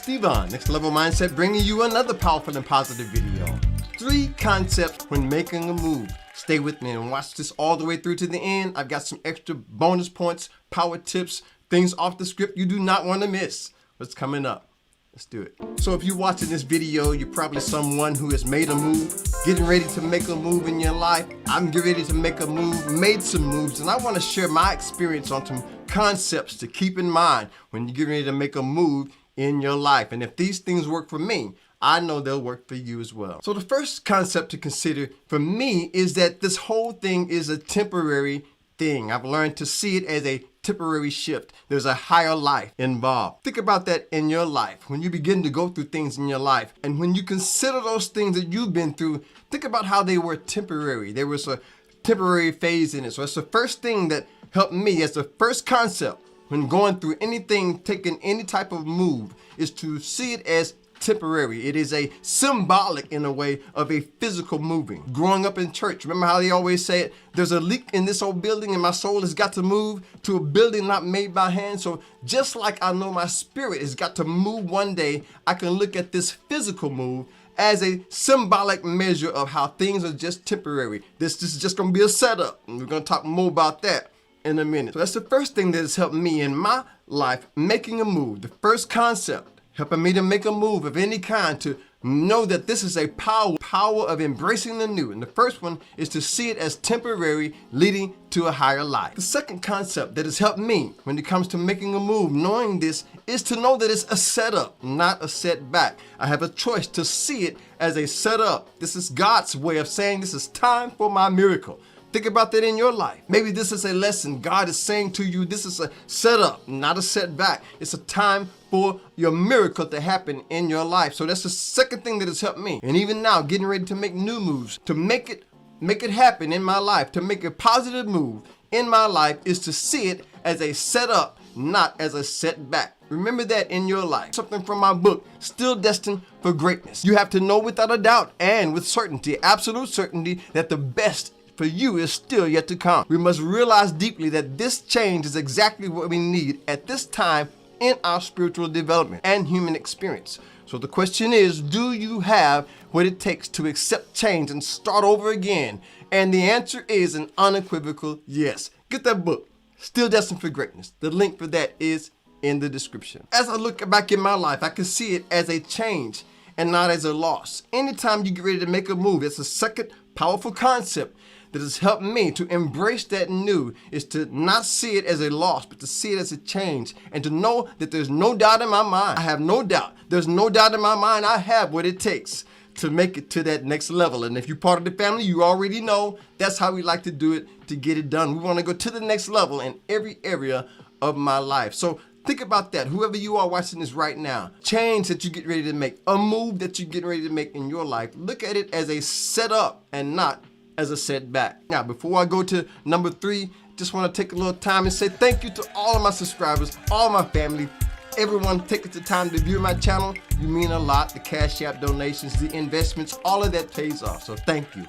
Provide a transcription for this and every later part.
Stevon NextLevel Mindset, bringing you another powerful and positive video. 3 concepts when making a move. Stay with me and watch this all the way through to the end. I've got some extra bonus points, power tips, things off the script you do not want to miss. What's coming up? Let's do it. So if you're watching this video, you're probably someone who has made a move, getting ready to make a move in your life. I'm getting ready to make a move, made some moves, and I want to share my experience on some concepts to keep in mind when you're getting ready to make a move in your life. And if these things work for me, I know they'll work for you as well. So the first concept to consider for me is that this whole thing is a temporary thing. I've learned to see it as a temporary shift. There's a higher life involved. Think about that in your life. When you begin to go through things in your life, and when you consider those things that you've been through, think about how they were temporary. There was a temporary phase in it. So it's the first thing that helped me as the first concept when going through anything, taking any type of move, is to see it as temporary. It is a symbolic, in a way, of a physical moving. Growing up in church, remember how they always say it? There's a leak in this old building and my soul has got to move to a building not made by hand. So just like I know my spirit has got to move one day, I can look at this physical move as a symbolic measure of how things are just temporary. This is just going to be a setup, and we're going to talk more about that in a minute. So that's the first thing that has helped me in my life, making a move. The first concept helping me to make a move of any kind, to know that this is a power of embracing the new. And the first one is to see it as temporary, leading to a higher life. The second concept that has helped me when it comes to making a move, knowing this, is to know that it's a setup, not a setback. I have a choice to see it as a setup. This is God's way of saying this is time for my miracle. Think about that in your life. Maybe this is a lesson God is saying to you. This is a setup, not a setback. It's a time for your miracle to happen in your life. So that's the second thing that has helped me. And even now, getting ready to make new moves, to make it happen in my life, to make a positive move in my life, is to see it as a setup, not as a setback. Remember that in your life. Something from my book, Still Destined for Greatness. You have to know without a doubt and with certainty, absolute certainty, that the best for you is still yet to come. We must realize deeply that this change is exactly what we need at this time in our spiritual development and human experience. So the question is, do you have what it takes to accept change and start over again? And the answer is an unequivocal yes. Get that book, Still Destined for Greatness. The link for that is in the description. As I look back in my life, I can see it as a change and not as a loss. Anytime you get ready to make a move, it's a second powerful concept that has helped me to embrace that new, is to not see it as a loss, but to see it as a change, and to know that there's no doubt in my mind. I have no doubt. There's no doubt in my mind I have what it takes to make it to that next level. And if you're part of the family, you already know that's how we like to do it, to get it done. We want to go to the next level in every area of my life. So think about that. Whoever you are watching this right now, change that you get ready to make, a move that you get ready to make in your life, look at it as a setup and not as a setback. Now, before I go to number 3, just want to take a little time and say thank you to all of my subscribers, all my family, everyone taking the time to view my channel. You mean a lot. The Cash App donations, the investments, all of that pays off. So thank you.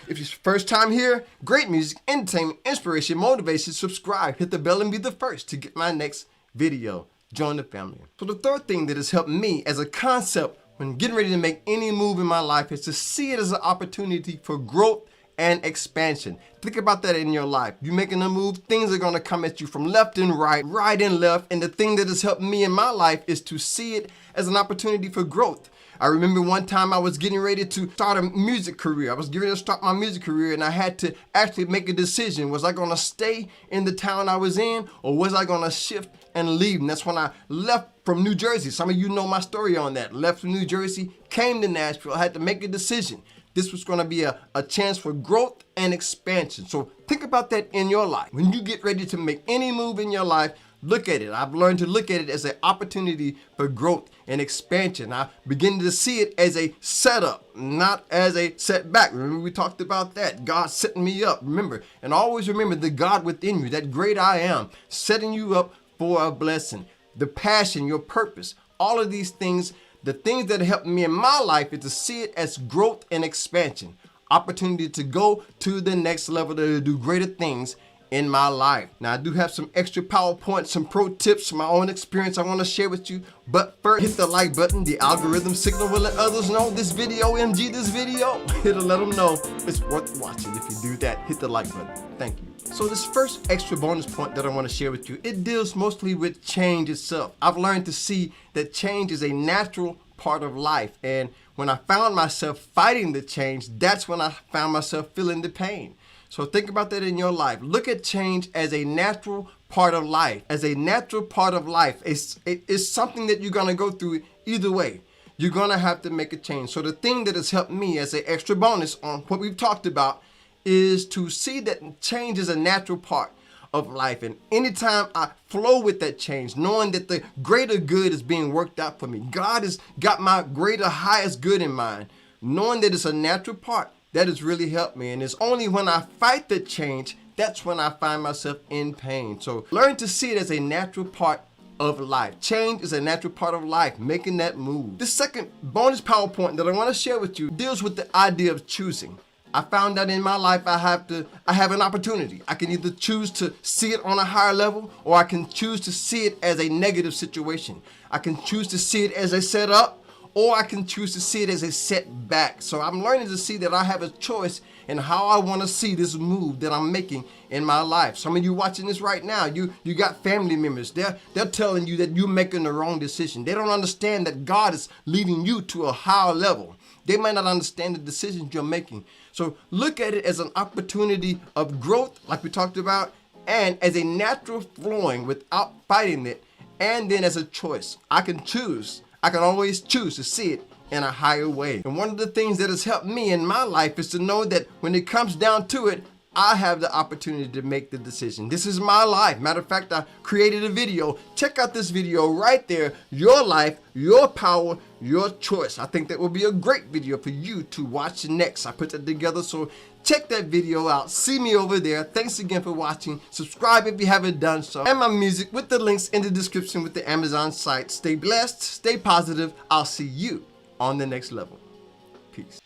If it's your first time here, great music, entertainment, inspiration, motivation, subscribe, hit the bell and be the first to get my next video. Join the family. So the third thing that has helped me as a concept when getting ready to make any move in my life is to see it as an opportunity for growth and expansion. Think about that in your life. You making a move, things are going to come at you from left and right, right and left. And the thing that has helped me in my life is to see it as an opportunity for growth. I remember one time I was getting ready to start a music career. I was getting ready to start my music career, and I had to actually make a decision. Was I going to stay in the town I was in, or was I going to shift and leave? And that's when I left from New Jersey. Some of you know my story on that. Left from New Jersey, came to Nashville. I had to make a decision. This was going to be a chance for growth and expansion. So think about that in your life. When you get ready to make any move in your life, look at it. I've learned to look at it as an opportunity for growth and expansion. I begin to see it as a setup, not as a setback. Remember, we talked about that. God setting me up. Remember, and always remember the God within you, that great I am, setting you up for a blessing. The passion, your purpose, all of these things. The things that helped me in my life is to see it as growth and expansion. Opportunity to go to the next level, to do greater things in my life. Now, I do have some extra PowerPoints, some pro tips, my own experience I want to share with you. But first, hit the like button. The algorithm signal will let others know this video, this video. It'll let them know it's worth watching. If you do that, hit the like button. Thank you. So this first extra bonus point that I want to share with you, it deals mostly with change itself. I've learned to see that change is a natural part of life. And when I found myself fighting the change, that's when I found myself feeling the pain. So think about that in your life. Look at change as a natural part of life. As a natural part of life. It's something that you're going to go through either way. You're going to have to make a change. So the thing that has helped me as an extra bonus on what we've talked about is to see that change is a natural part of life. And anytime I flow with that change, knowing that the greater good is being worked out for me, God has got my greater, highest good in mind, knowing that it's a natural part, that has really helped me. And it's only when I fight the change, that's when I find myself in pain. So learn to see it as a natural part of life. Change is a natural part of life, making that move. The second bonus PowerPoint that I want to share with you deals with the idea of choosing. I found that in my life I have an opportunity. I can either choose to see it on a higher level, or I can choose to see it as a negative situation. I can choose to see it as a setup, or I can choose to see it as a setback. So I'm learning to see that I have a choice in how I want to see this move that I'm making in my life. Some of you watching this right now, you got family members. They're telling you that you're making the wrong decision. They don't understand that God is leading you to a higher level. They might not understand the decisions you're making. So look at it as an opportunity of growth, like we talked about, and as a natural flowing without fighting it, and then as a choice. I can always choose to see it in a higher way. And one of the things that has helped me in my life is to know that when it comes down to it, I have the opportunity to make the decision. This is my life. Matter of fact, I created a video. Check out this video right there. Your life, your power, your choice. I think that will be a great video for you to watch next. I put that together, so check that video out. See me over there. Thanks again for watching. Subscribe if you haven't done so. And my music with the links in the description with the Amazon site. Stay blessed, stay positive. I'll see you on the next level. Peace.